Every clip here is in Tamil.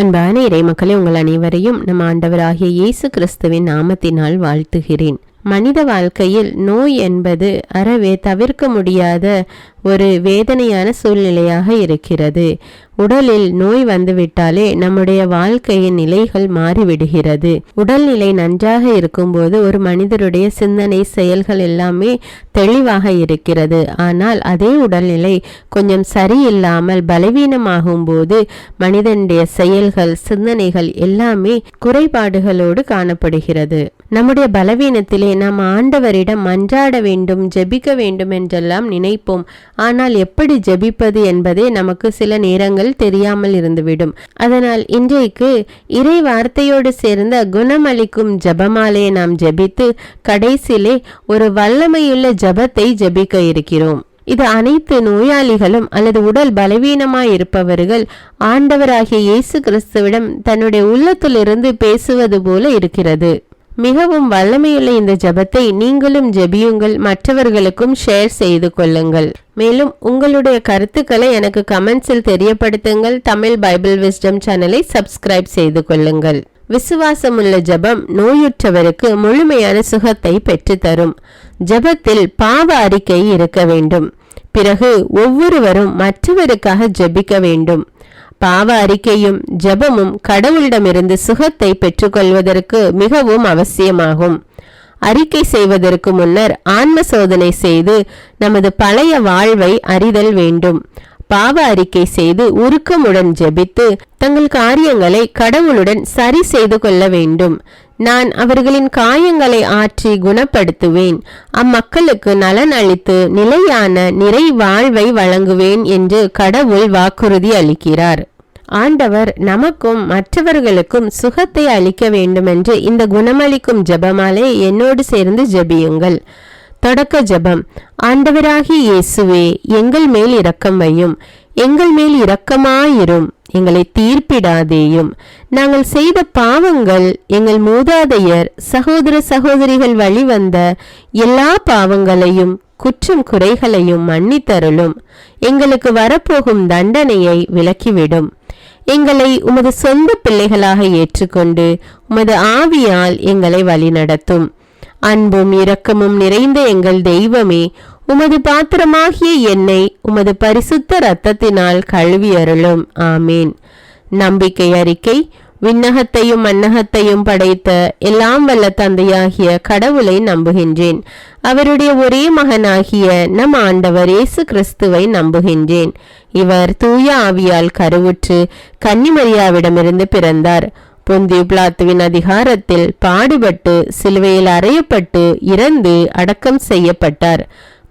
அன்பான இறைமக்களே, உங்கள் அனைவரையும் நம் ஆண்டவராகிய இயேசு கிறிஸ்துவின் நாமத்தினால் வாழ்த்துகிறேன். மனித வாழ்க்கையில் நோய் என்பது அறவே தவிர்க்க முடியாத ஒரு வேதனையான சூழ்நிலையாக இருக்கிறது. உடலில் நோய் வந்துவிட்டாலே நம்முடைய வாழ்க்கையின் நிலைகள் மாறிவிடுகிறது. உடல்நிலை நன்றாக இருக்கும்போது ஒரு மனிதருடைய சிந்தனை, செயல்கள் எல்லாமே தெளிவாக இருக்கிறது. ஆனால் அதே உடல்நிலை கொஞ்சம் சரியில்லாமல் பலவீனமாகும் போது மனிதனுடைய செயல்கள், சிந்தனைகள் எல்லாமே குறைபாடுகளோடு காணப்படுகிறது. நம்முடைய பலவீனத்திலே நாம் ஆண்டவரிடம் மன்றாட வேண்டும், ஜெபிக்க வேண்டும் என்றெல்லாம் நினைப்போம். ஆனால் எப்படி ஜெபிப்பது என்பதே நமக்கு சில நேரங்கள் தெரியாமல் இருந்துவிடும். அதனால் இன்றைக்கு இறை வார்த்தையோடு சேர்ந்த குணமளிக்கும் ஜெபமாலே நாம் ஜெபித்து கடைசியிலே ஒரு வல்லமையுள்ள ஜெபத்தை ஜெபிக்க இருக்கிறோம். இது அனைத்து நோயாளிகளும் அல்லது உடல் பலவீனமாய் இருப்பவர்கள் ஆண்டவராகிய இயேசு கிறிஸ்துவிடம் தன்னுடைய உள்ளத்திலிருந்து பேசுவது போல இருக்கிறது. மிகவும் வல்லமையுள்ள இந்த ஜெபத்தை நீங்களும் ஜெபியுங்கள், மற்றவர்களுக்கும் ஷேர் செய்து கொள்ளுங்கள். மேலும் உங்களுடைய கருத்துக்களை எனக்கு கமெண்ட்ஸில் தெரியப்படுத்துங்கள். தமிழ் பைபிள் விஸ்டம் சேனலை சப்ஸ்கிரைப் செய்து கொள்ளுங்கள். விசுவாசமுள்ள ஜெபம் நோயுற்றவருக்கு முழுமையான சுகத்தை பெற்றுத்தரும். ஜெபத்தில் பாவ அறிக்கை இருக்க வேண்டும். பிறகு ஒவ்வொருவரும் மற்றவருக்காக ஜெபிக்க வேண்டும். பாவ அறிக்கையும் ஜெபமும் கடவுளிடமிருந்து சுகத்தை பெற்றுக்கொள்வதற்கு மிகவும் அவசியமாகும். அறிக்கை செய்வதற்கு முன்னர் ஆன்ம சோதனை செய்து நமது பழைய வாழ்வை அறிதல் வேண்டும். பாவ அறிக்கை செய்து உருக்கமுடன் ஜெபித்து தங்கள் காரியங்களை கடவுளுடன் சரி செய்து கொள்ள வேண்டும். நான் அவர்களின் காயங்களை ஆற்றி குணப்படுத்துவேன், அம்மக்களுக்கு நலன் அளித்து நிலையான நிறை வாழ்வை வழங்குவேன் என்று கடவுள் வாக்குறுதி அளிக்கிறார். ஆண்டவர் நமக்கும் மற்றவர்களுக்கும் சுகத்தை அளிக்க வேண்டுமென்று இந்த குணமளிக்கும் ஜெபமாலே என்னோடு சேர்ந்து ஜெபியுங்கள். தொடக்க ஜெபம். ஆண்டவராகிய இயேசுவே, எங்கள் மேல் இரக்கம் வையும், எங்கள் மேல் இரக்கமாயிரும், எங்களை தீர்ப்பிடாதேயும். நாங்கள் செய்த பாவங்கள், எங்கள் மூதாதையர் சகோதர சகோதரிகள் வழிவந்த எல்லா பாவங்களையும் குற்றம் குறைகளையும் மன்னித்தருளும். எங்களுக்கு வரப்போகும் தண்டனையை விலக்கிவிடும். எங்களை உமது சொந்த பிள்ளைகளாக ஏற்றுக்கொண்டு உமது ஆவியால் எங்களை வழிநடத்தும். அன்பும் இரக்கமும் நிறைந்த எங்கள் தெய்வமே, உமது பாத்திரமாகிய என்னை உமது பரிசுத்த இரத்தத்தினால் கழுவி அருளும். ஆமேன். நம்பிக்கை அறிக்கை. விண்ணகத்தையும் மண்ணகத்தையும் படைத்த எல்லாம் வல்ல தந்தையாகிய கடவுளை நம்புகின்றேன். அவருடைய ஒரே மகனாகிய நம் ஆண்டவர் இயேசு கிறிஸ்துவை நம்புகின்றேன். இவர் தூய ஆவியால் கருவுற்று கன்னிமரியாவிடமிருந்து பிறந்தார். பொந்தியு பிலாத்துவின் அதிகாரத்தில் பாடுபட்டு சிலுவையில் அறையப்பட்டு இறந்து அடக்கம் செய்யப்பட்டார்.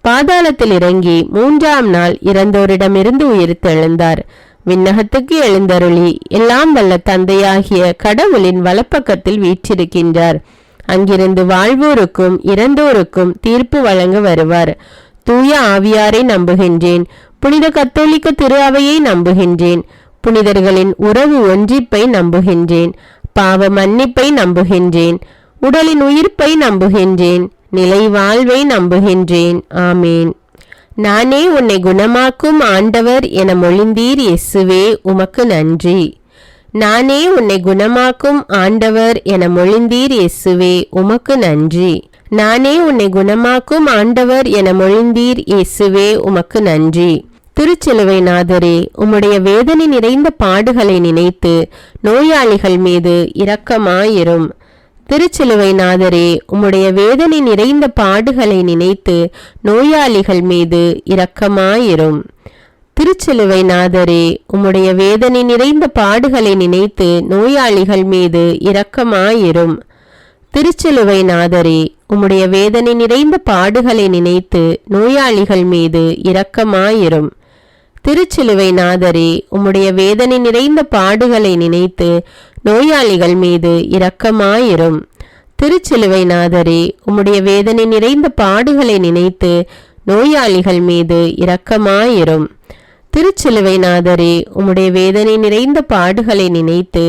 பாதாளத்தில் இறங்கி 3ஆம் நாள் இறந்தோரிடமிருந்து உயிர்த்தெழுந்தார். விண்ணகத்துக்கு எழுந்தருளி எல்லாம் வல்ல தந்தையாகிய கடவுளின் வலப்பக்கத்தில் வீற்றிருக்கின்றார். அங்கிருந்து வாழ்வோருக்கும் இறந்தோருக்கும் தீர்ப்பு வழங்க வருவார். தூய ஆவியாரை நம்புகின்றேன். புனித கத்தோலிக்க திரு அவையை நம்புகின்றேன். புனிதர்களின் உறவு ஒன்றிப்பை நம்புகின்றேன். பாவ மன்னிப்பை நம்புகின்றேன். உடலின் உயிர்ப்பை நம்புகின்றேன். நிலை வாழ்வை நம்புகின்றேன். ஆமேன். நானே உன்னை குணமாக்கும் ஆண்டவர் என மொழிந்தீர் இயேசுவே, உமக்கு நன்றி. நானே உன்னை குணமாக்கும் ஆண்டவர் என மொழிந்தீர் இயேசுவே, உமக்கு நன்றி. நானே உன்னை குணமாக்கும் ஆண்டவர் என மொழிந்தீர் இயேசுவே, உமக்கு நன்றி. திருச்சிலுவை நாதரே, உம்முடைய வேதனை நிறைந்த பாடுகளை நினைத்து நோயாளிகள் மீது இரக்கமாயிரும். திருச்சிலுவை நாதரே, உம்முடைய வேதனை நிறைந்த பாடுகளை நினைத்து நோயாளிகள் மீது இரக்கமாயிரும். திருச்சிலுவை நாதரே, உம்முடைய வேதனை நிறைந்த பாடுகளை நினைத்து நோயாளிகள் மீது இரக்கமாயிரும். திருச்சிலுவை நாதரே, உம்முடைய வேதனை நிறைந்த பாடுகளை நினைத்து நோயாளிகள் மீது இரக்கமாயிரும். திருச்சிலுவை நாதரே, உம்முடைய வேதனை நிறைந்த பாடுகளை நினைத்து நோயாளிகள் மீது இரக்கமாயிரும். திருச்சிலுவை நாதரே, உம்முடைய வேதனை நிறைந்த பாடுகளை நினைத்து நோயாளிகள் மீது இரக்கமாயிரும். திருச்சிலுவை நாதரே, உம்முடைய வேதனை நிறைந்த பாடுகளை நினைத்து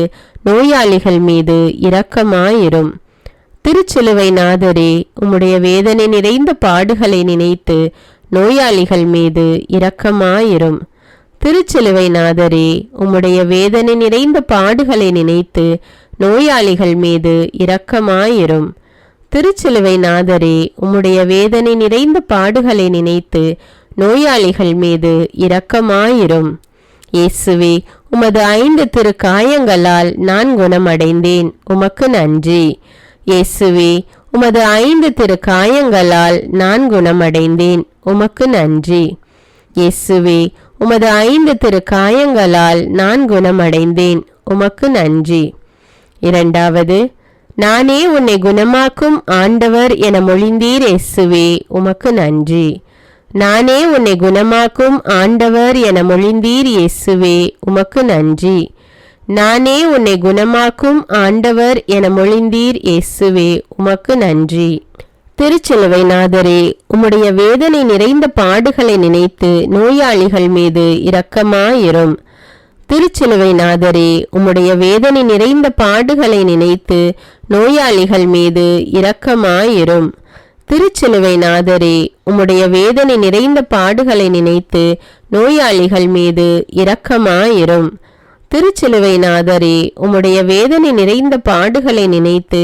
நோயாளிகள் மீது இரக்கமாயிரும். திருச்சிலுவை நாதரே, உம்முடைய வேதனை நிறைந்த பாடுகளை நினைத்து நோயாளிகள் மீது இரக்கமாயிரும். திருச்சிலுவை நாதரே, உம்முடைய வேதனை நிறைந்த பாடுகளை நினைத்து நோயாளிகள் மீது இரக்கமாயிரும். திருச்சிலுவை நாதரே, உம்முடைய வேதனை நிறைந்த பாடுகளை நினைத்து நோயாளிகள் மீது இரக்கமாயிரும். இயேசுவே, உமது 5 திருக்காயங்களால் நான் குணமடைந்தேன், உமக்கு நன்றி. இயேசுவே, உமது 5 திருக்காயங்களால் நான் குணமடைந்தேன், உமக்கு நன்றி. இயேசுவே, உமது 5 திருக்காயங்களால் நான் குணமடைந்தேன், உமக்கு நன்றி. இரண்டாவது, நானே உன்னை குணமாக்கும் ஆண்டவர் என மொழிந்தீர் இயேசுவே, உமக்கு நன்றி. நானே உன்னை குணமாக்கும் ஆண்டவர் என மொழிந்தீர் இயேசுவே, உமக்கு நன்றி. நானே உன்னை குணமாக்கும் ஆண்டவர் என மொழிந்தீர் இயேசுவே, உமக்கு நன்றி. திருச்சிலுவை நாதரே, உம்முடைய வேதனை நிறைந்த பாடுகளை நினைத்து நோயாளிகள் மீது இரக்கமாயிரும். திருச்சிலுவை நாதரே, உம்முடைய வேதனை நிறைந்த பாடுகளை நினைத்து நோயாளிகள் மீது இரக்கமாயிரும். திருச்சிலுவை நாதரே, உம்முடைய வேதனை நிறைந்த பாடுகளை நினைத்து நோயாளிகள் மீது இரக்கமாயிரும். திருச்சிலுவை நாதரே, உம்முடைய வேதனை நிறைந்த பாடுகளை நினைத்து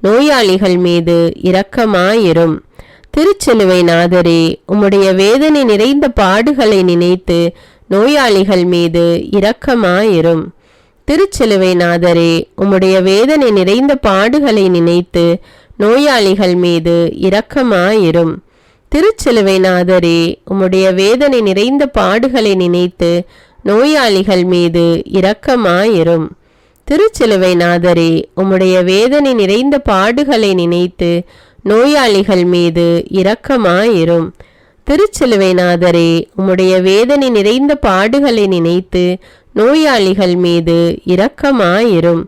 நோயாளிகள் மீது இரக்கமாயிரும். திருச்சிலுவை நாதரே, உம்முடைய வேதனை நிறைந்த பாடுகளை நினைத்து நோயாளிகள் மீது இரக்கமாயிரும். திருச்சிலுவை நாதரே, உம்முடைய வேதனை நிறைந்த பாடுகளை நினைத்து நோயாளிகள் மீது இரக்கமாயிரும். திருச்சிலுவை நாதரே, உம்முடைய வேதனை நிறைந்த பாடுகளை நினைத்து நோயாளிகள் மீது இரக்கமாயிரும். திருச்சிலுவை நாதரே, உம்முடைய வேதனை நிறைந்த பாடுகளை நினைத்து நோயாளிகள் மீது இரக்கமாயிரும். திருச்சிலுவை நாதரே, உம்முடைய வேதனை நிறைந்த பாடுகளை நினைத்து நோயாளிகள் மீது இரக்கமாயிரும்.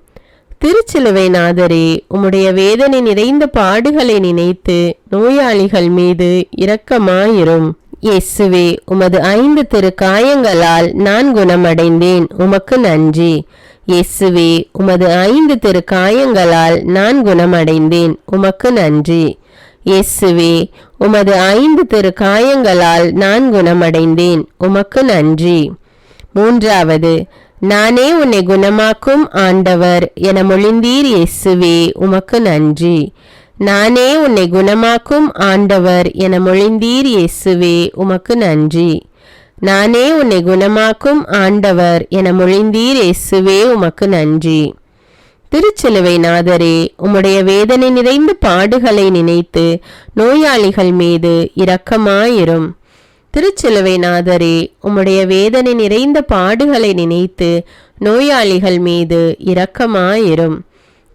திருச்சிலுவை நாதரே, உம்முடைய வேதனை நிறைந்த பாடுகளை நினைத்து நோயாளிகள் மீது இரக்கமாயிரும். இயேசுவே, உமது 5 திருக்காயங்களால் நான் குணமடைந்தேன், உமக்கு நன்றி. இயேசுவே, உமது 5 திருக்காயங்களால் நான் குணமடைந்தேன், உமக்கு நன்றி. இயேசுவே, உமது 5 திருக்காயங்களால் நான் குணமடைந்தேன், உமக்கு நன்றி. மூன்றாவது, நானே உன்னை குணமாக்கும் ஆண்டவர் என மொழிந்தீர் இயேசுவே, உமக்கு நன்றி. நானே உன்னை குணமாக்கும் ஆண்டவர் என மொழிந்தீர் இயேசுவே, உமக்கு நன்றி. நானே உன்னை குணமாக்கும் ஆண்டவர் என மொழிந்தீர் இயேசுவே, உமக்கு நன்றி. திருச்சிலுவை நாதரே, உம்முடைய வேதனை நிறைந்த பாடுகளை நினைத்து நோயாளிகள் மீது இரக்கமாயிரும். திருச்சிலுவை நாதரே, உம்முடைய வேதனை நிறைந்த பாடுகளை நினைத்து நோயாளிகள் மீது இரக்கமாயிரும்.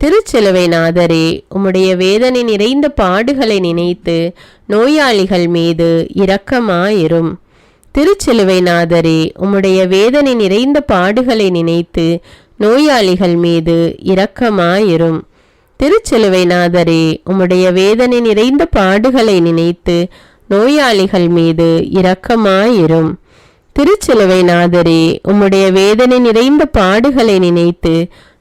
திருச்சிலுவை நாதரே, உம்முடைய வேதனை நிறைந்த பாடுகளை நினைத்து நோயாளிகள் மீது இரக்கமாயிரும். திருச்சிலுவை நாதரே, உம்முடைய வேதனை நிறைந்த பாடுகளை நினைத்து நோயாளிகள் மீது இரக்கமாயிரும். திருச்சிலுவை நாதரே, உம்முடைய வேதனை நிறைந்த பாடுகளை நினைத்து நோயாளிகள் மீது இரக்கமாயிரும். திருச்சிலுவை நாதரே, உம்முடைய வேதனை நிறைந்த பாடுகளை நினைத்து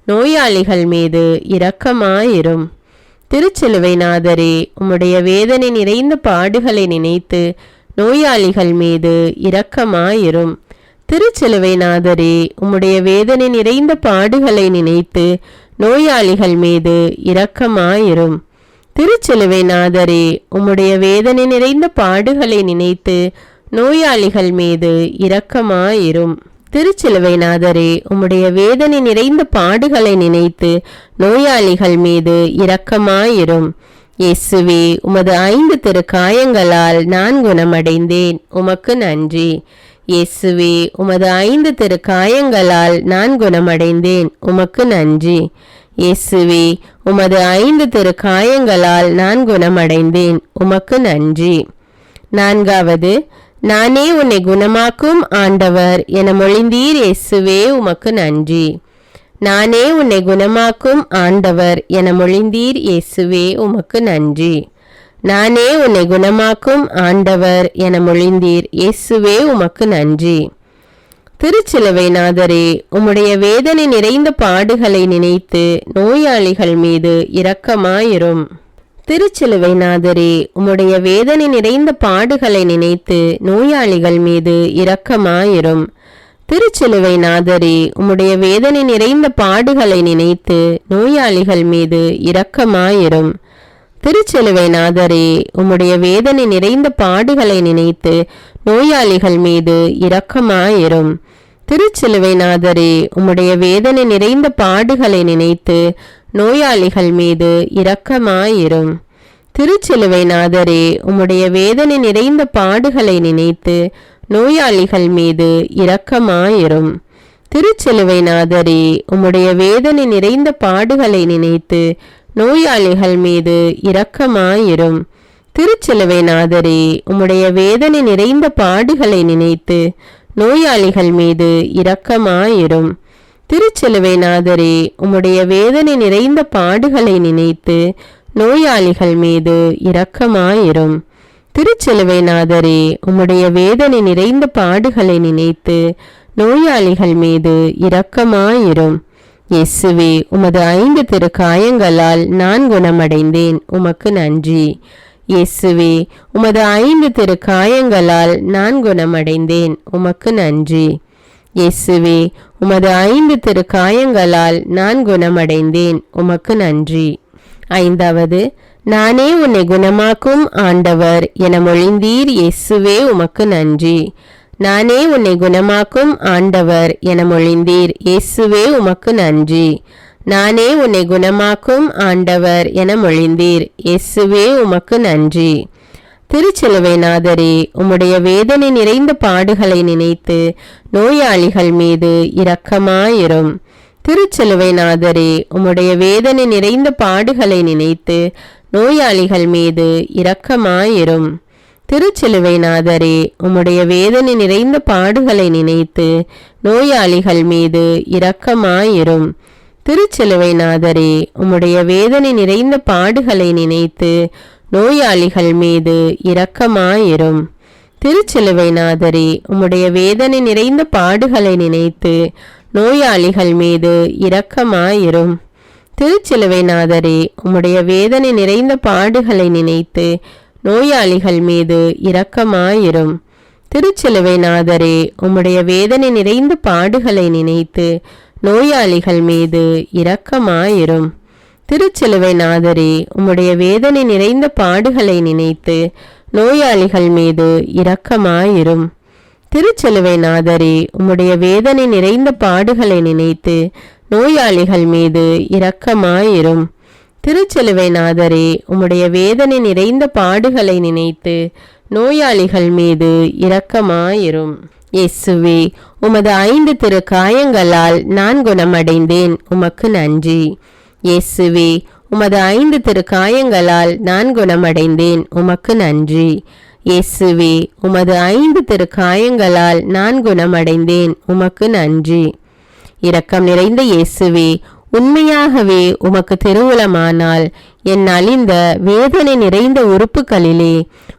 நோயாளிகள் மீது இரக்கமாயிரும். திருச்சிலுவை நாதரே, உம்முடைய வேதனை நிறைந்த பாடுகளை நினைத்து நோயாளிகள் மீது இரக்கமாயிரும். திருச்சிலுவை நாதரே, உம்முடைய வேதனை நிறைந்த பாடுகளை நினைத்து நோயாளிகள் மீது இரக்கமாயிரும். திருச்சிலுவை நாதரே, உம்முடைய வேதனை நிறைந்த பாடுகளை நினைத்து நோயாளிகள் மீது இரக்கமாயிரும். திருச்சிலுவை நாதரே, உம்முடைய வேதனை நிறைந்த பாடுகளை நினைத்து நோயாளிகள் மீது இரக்கமாயிரும். இயேசுவே, உமது 5 திருக்காயங்களால் நான் குணமடைந்தேன், உமக்கு நன்றி. இயேசுவே, உமது 5 திருக்காயங்களால் நான் குணமடைந்தேன், உமக்கு நன்றி. இயேசுவே, உமது 5 திருக்காயங்களால் நான் குணமடைந்தேன், உமக்கு நன்றி. நான்காவது, நானே உன்னை குணமாக்கும் ஆண்டவர் என மொழிந்தீர் இயேசுவே, உமக்கு நன்றி. நானே உன்னை குணமாக்கும் ஆண்டவர் என மொழிந்தீர் இயேசுவே, உமக்கு நன்றி. நானே உன்னை குணமாக்கும் ஆண்டவர் என மொழிந்தீர் இயேசுவே, உமக்கு நன்றி. திருச்சிலுவை நாதரே, உம்முடைய வேதனை நிறைந்த பாடுகளை நினைத்து நோயாளிகள் மீது இரக்கமாயிரும். திருச்சிலுவை நாதரே, உம்முடைய வேதனை நிறைந்த பாடுகளை நினைத்து நோயாளிகள் மீது இரக்கமாயிரும். திருச்சிலுவை நாதரே, உம்முடைய வேதனை நிறைந்த பாடுகளை நினைத்து நோயாளிகள் மீது இரக்கமாயிரும். திருச்சிலுவை நாதரே, உம்முடைய வேதனை நிறைந்த பாடுகளை நினைத்து நோயாளிகள் மீது இரக்கமாயிரும். திருச்சிலுவை நாதரே, உம்முடைய வேதனை நிறைந்த பாடுகளை நினைத்து நோயாளிகள் மீது இரக்கமாயிரும். திருச்சிலுவை நாதரே, உம்முடைய வேதனை நிறைந்த பாடுகளை நினைத்து நோயாளிகள் மீது இரக்கமாயிரும். திருச்சிலுவை நாதரே, உம்முடைய வேதனை நிறைந்த பாடுகளை நினைத்து நோயாளிகள் மீது இரக்கமாயிரும். திருச்சிலுவை நாதரே, உம்முடைய வேதனை நிறைந்த பாடுகளை நினைத்து நோயாளிகள் மீது இரக்கமாயிரும். திருச்சிலுவை நாதரே, உம்முடைய வேதனை நிறைந்த பாடுகளை நினைத்து நோயாளிகள் மீது இரக்கமாயிரும். திருச்சிலுவை நாதரே, உம்முடைய வேதனை நிறைந்த பாடுகளை நினைத்து நோயாளிகள் மீது இரக்கமாயிரும். இயேசுவே, உமது 5 திருக்காயங்களால் நான் குணமடைந்தேன், உமக்கு நன்றி. இயேசுவே, உமது 5 திருக்காயங்களால் நான் குணமடைந்தேன், உமக்கு நன்றி. இயேசுவே, உமது 5 திருக்காயங்களால் நான் குணமடைந்தேன், உமக்கு நன்றி. 5வது, நானே உன்னை குணமாக்கும் ஆண்டவர் என மொழிந்தீர், இயேசுவே உமக்கு நன்றி. நானே உன்னை குணமாக்கும் ஆண்டவர் என மொழிந்தீர், இயேசுவே உமக்கு நன்றி. நானே உன்னை குணமாக்கும் ஆண்டவர் என மொழிந்தீர், இயேசுவே உமக்கு நன்றி. திருச்சிலுவை நாதரே, உம்முடைய வேதனை நிறைந்த பாடுகளை நினைத்து நோயாளிகள் மீது இரக்கமாயிரும். திருச்சிலுவை நாதரே, உம்முடைய வேதனை நிறைந்த பாடுகளை நினைத்து நோயாளிகள் மீது இரக்கமாயிரும். திருச்சிலுவை நாதரே, உம்முடைய வேதனை நிறைந்த பாடுகளை நினைத்து நோயாளிகள் மீது இரக்கமாயிரும். திருச்சிலுவை நாதரே, உம்முடைய வேதனை நிறைந்த பாடுகளை நினைத்து நோயாளிகள் மீது இரக்கமாயிரும். திருச்சிலுவை நாதரே, உம்முடைய வேதனை நிறைந்த பாடுகளை நினைத்து நோயாளிகள் மீது இரக்கமாயிரும். திருச்சிலுவை நாதரே, உம்முடைய வேதனை நிறைந்த பாடுகளை நினைத்து நோயாளிகள் மீது இரக்கமாயிரும். திருச்சிலுவை நாதரே, உம்முடைய வேதனை நிறைந்த பாடுகளை நினைத்து நோயாளிகள் மீது இரக்கமாயிரும். திருச்சிலுவை நாதரே, உம்முடைய வேதனை நிறைந்த பாடுகளை நினைத்து நோயாளிகள் மீது இரக்கமாயிரும். திருச்சிலுவை நாதரே, உம்முடைய வேதனை நிறைந்த பாடுகளை நினைத்து நோயாளிகள் மீது இரக்கமாயிரும். திருச்சிலுவை நாதரே, உம்முடைய வேதனை நிறைந்த பாடுகளை நினைத்து நோயாளிகள் மீது இரக்கமாயிரும். இயேசுவே, உமது 5 திருக்காயங்களால் நான் குணமடைந்தேன், உமக்கு நன்றி. இயேசுவே, உமது 5 திருக்காயங்களால் நான் குணமடைந்தேன், உமக்கு நன்றி. இயேசுவே, உமது 5 திருக்காயங்களால் நான் குணமடைந்தேன், உமக்கு நன்றி. இரக்கம் நிறைந்த இயேசுவே, உண்மையாகவே உமக்கு திருவுளமானால் என் அழிந்த வேதனை நிறைந்த உறுப்புகளிலே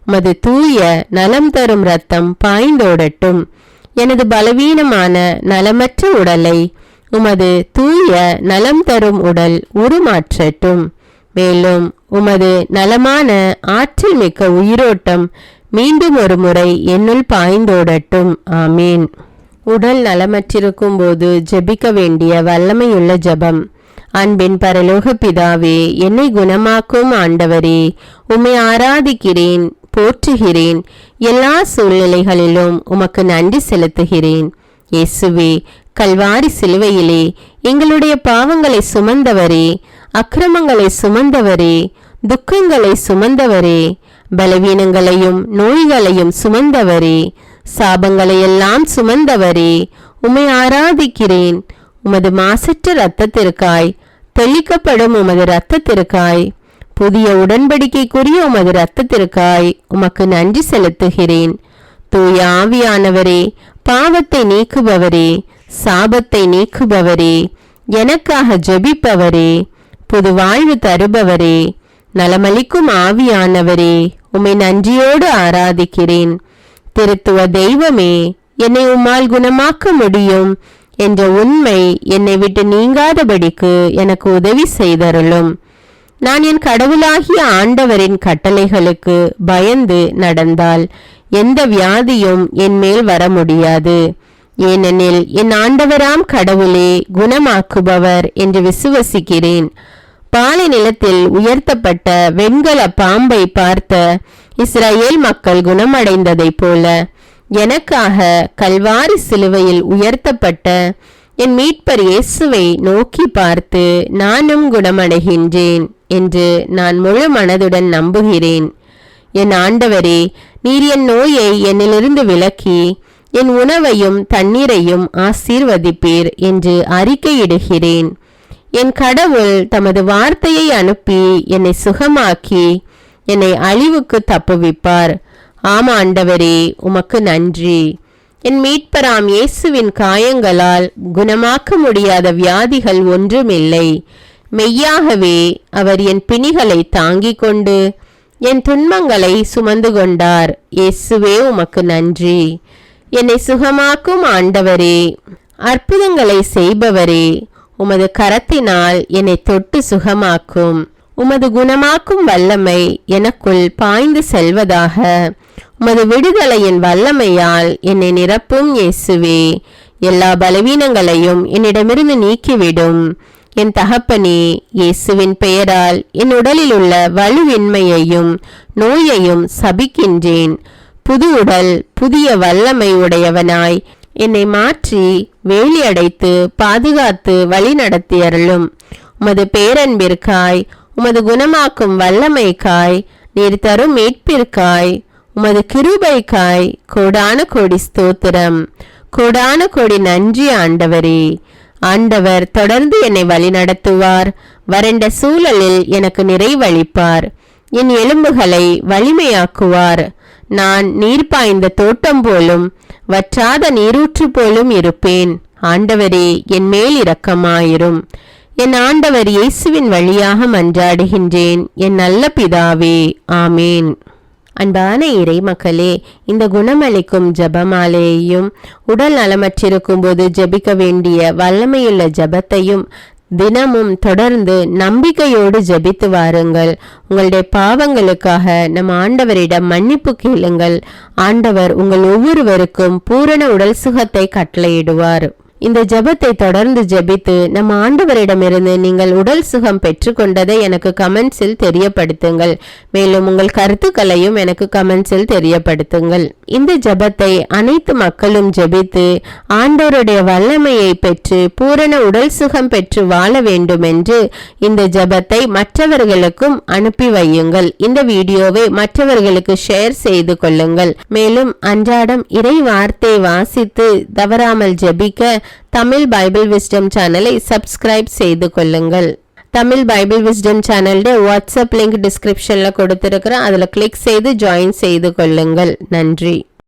உமது தூய நலம் தரும் இரத்தம் பாய்ந்தோடட்டும். எனது பலவீனமான நலமற்ற உடலை உமது தூய நலம் தரும் உடல் உருமாற்றட்டும். மேலும் உமது நலமான ஆற்றல் மிக்க உயிரோட்டம் மீண்டும் ஒரு முறை என்னுள் பாய்ந்தோடட்டும். ஆமீன். உடல் நலமற்றிருக்கும் போது ஜெபிக்க வேண்டிய வல்லமையுள்ள ஜெபம். அன்பின் பரலோக பிதாவே, என்னை குணமாக்கும் ஆண்டவரே, உம்மை ஆராதிக்கிறேன், போற்றுகிறேன். எல்லா சூழ்நிலைகளிலும் உமக்கு நன்றி செலுத்துகிறேன். இயேசுவே, கல்வாரி சிலுவையிலே எங்களுடைய பாவங்களை சுமந்தவரே, அக்கிரமங்களை சுமந்தவரே, துக்கங்களை சுமந்தவரே, பலவீனங்களையும் நோய்களையும் சுமந்தவரே, சாபங்களையெல்லாம் சுமந்தவரே, உம்மை ஆராதிக்கிறேன். உமது மாசற்ற இரத்தத்திற்காய், தெளிக்கப்படும் உமது இரத்தத்திற்காய், புதிய உடன்படிக்கைக்குரிய உமது இரத்தத்திற்காய் உமக்கு நன்றி செலுத்துகிறேன். தூய ஆவியானவரே, பாவத்தை நீக்குபவரே, சாபத்தை நீக்குபவரே, எனக்காக ஜெபிப்பவரே, புது வாழ்வு தருபவரே, நலமளிக்கும் ஆவியானவரே, உம்மை நன்றியோடு ஆராதிக்கிறேன். திருத்துவ தெய்வமே, என்னை உம்மால் குணமாக்க முடியும் என்ற உண்மை என்னை விட்டு நீங்காதபடிக்கு எனக்கு உதவி செய்தருளும். நான் என் கடவுளாகிய ஆண்டவரின் கட்டளைகளுக்கு பயந்து நடந்தால் எந்த வியாதியும் என் மேல் வர முடியாது. ஏனெனில் என் ஆண்டவராம் கடவுளே குணமாக்குபவர் என்று விசுவசிக்கிறேன். பாலை நிலத்தில் உயர்த்தப்பட்ட வெண்கல பாம்பை பார்த்த இஸ்ரவேல் மக்கள் குணமடைந்ததைப் போல எனக்காக கல்வாரி சிலுவையில் உயர்த்தப்பட்ட என் மீட்பர் இயேசுவை நோக்கி பார்த்து நானும் குணமடைகின்றேன் என்று நான் முழு மனதுடன் நம்புகிறேன். என் ஆண்டவரே, நீர் என் நோயை என்னிலிருந்து விலக்கி என் உணவையும் தண்ணீரையும் ஆசீர்வதிப்பீர் என்று அறிக்கையிடுகிறேன். என் கடவுள் தமது வார்த்தையை அனுப்பி என்னை சுகமாக்கி என்னை அழிவுக்கு தப்புவிப்பார். ஆம் ஆண்டவரே, உமக்கு நன்றி. என் மீட்பராம் இயேசுவின் காயங்களால் குணமாக்க முடியாத வியாதிகள் ஒன்றுமில்லை. மெய்யாகவே அவர் என் பிணிகளை தாங்கிக் கொண்டு என் துன்பங்களை சுமந்து கொண்டார். இயேசுவே, உமக்கு நன்றி. என்னை சுகமாக்கும் ஆண்டவரே, அற்புதங்களை செய்பவரே, உமது கரத்தினால் என்னை தொட்டு சுகமாக்கும். உமது குணமாக்கும் வல்லமை எனக்குள் பாய்ந்து செல்வதாக. உமது விடுதலையின் வல்லமையால் என்னை நிரப்பும் இயேசுவே. எல்லா பலவீனங்களையும் என்னிடமிருந்து நீக்கிவிடும். என் தகப்பனே, இயேசுவின் பெயரால் என் உடலில் உள்ள வலுவின்மையையும் நோயையும் சபிக்கின்றேன். புது உடல் புதிய வல்லமை உடையவனாய் என்னை மாற்றி வேலி அடைத்து பாதுகாத்து வழி நடத்தியருளும். உமது பேரன்பிற்காய், உமது குணமாக்கும் வல்லமைக்காய், நீர் தரும் மீட்பிற்காய், உமது கிருபைக்காய் கோடான கோடி ஸ்தோத்திரம். கோடான கோடி நன்றி ஆண்டவரே. ஆண்டவர் தொடர்ந்து என்னை வழி நடத்துவார். வறண்ட சூழலில் எனக்கு நிறைவளிப்பார். என் எலும்புகளை வலிமையாக்குவார். நான் நீர் பாய்ந்த தோட்டம் போலும் வற்றாத நீரூற்று போலும் இருப்பேன். ஆண்டவரே, என் மேல் இரக்கமாயிரும். என் ஆண்டவர் இயேசுவின் வழியாக மன்றாடுகின்றேன், என் நல்ல பிதாவே. ஆமேன். அன்பான இறை மக்களே, இந்த குணமளிக்கும் ஜபமாலையையும் உடல் நலமற்றிருக்கும் போது ஜபிக்க வேண்டிய வல்லமையுள்ள ஜபத்தையும் தினமும் தொடர்ந்து நம்பிக்கையோடு ஜபித்து வாருங்கள். உங்களுடைய பாவங்களுக்காக நம் ஆண்டவரிடம் மன்னிப்பு கேளுங்கள். ஆண்டவர் உங்கள் ஒவ்வொருவருக்கும் பூரண உடல் சுகத்தை கட்டளையிடுவார். இந்த ஜபத்தை தொடர்ந்து ஜபித்து நம் ஆண்டவரிடமிருந்து நீங்கள் உடல் சுகம் பெற்றுக்கொண்டதை எனக்கு கமெண்ட்ஸில் தெரியப்படுத்துங்கள். மேலும் உங்கள் கருத்துக்களையும் எனக்கு கமெண்ட்ஸில் தெரியப்படுத்துங்கள். இந்த ஜபத்தை அனைத்து மக்களும் ஜபித்து ஆண்டவருடைய வல்லமையை பெற்று பூரண உடல் சுகம் பெற்று வாழ வேண்டும் என்று இந்த ஜபத்தை மற்றவர்களுக்கும் அனுப்பி வையுங்கள். இந்த வீடியோவை மற்றவர்களுக்கு ஷேர் செய்து கொள்ளுங்கள். மேலும் அன்றாடம் இறை வார்த்தை வாசித்து தவறாமல் ஜபிக்க தமிழ் பைபிள் விஸ்டம் சேனலை சப்ஸ்கிரைப் செய்து கொள்ளுங்கள். தமிழ் பைபிள் விஸ்டம் சேனலுடைய வாட்ஸ்அப் லிங்க் டிஸ்கிரிப்ஷன்ல கொடுத்திருக்கிறேன். அதில் கிளிக் செய்து ஜாயின் செய்து கொள்ளுங்கள். நன்றி.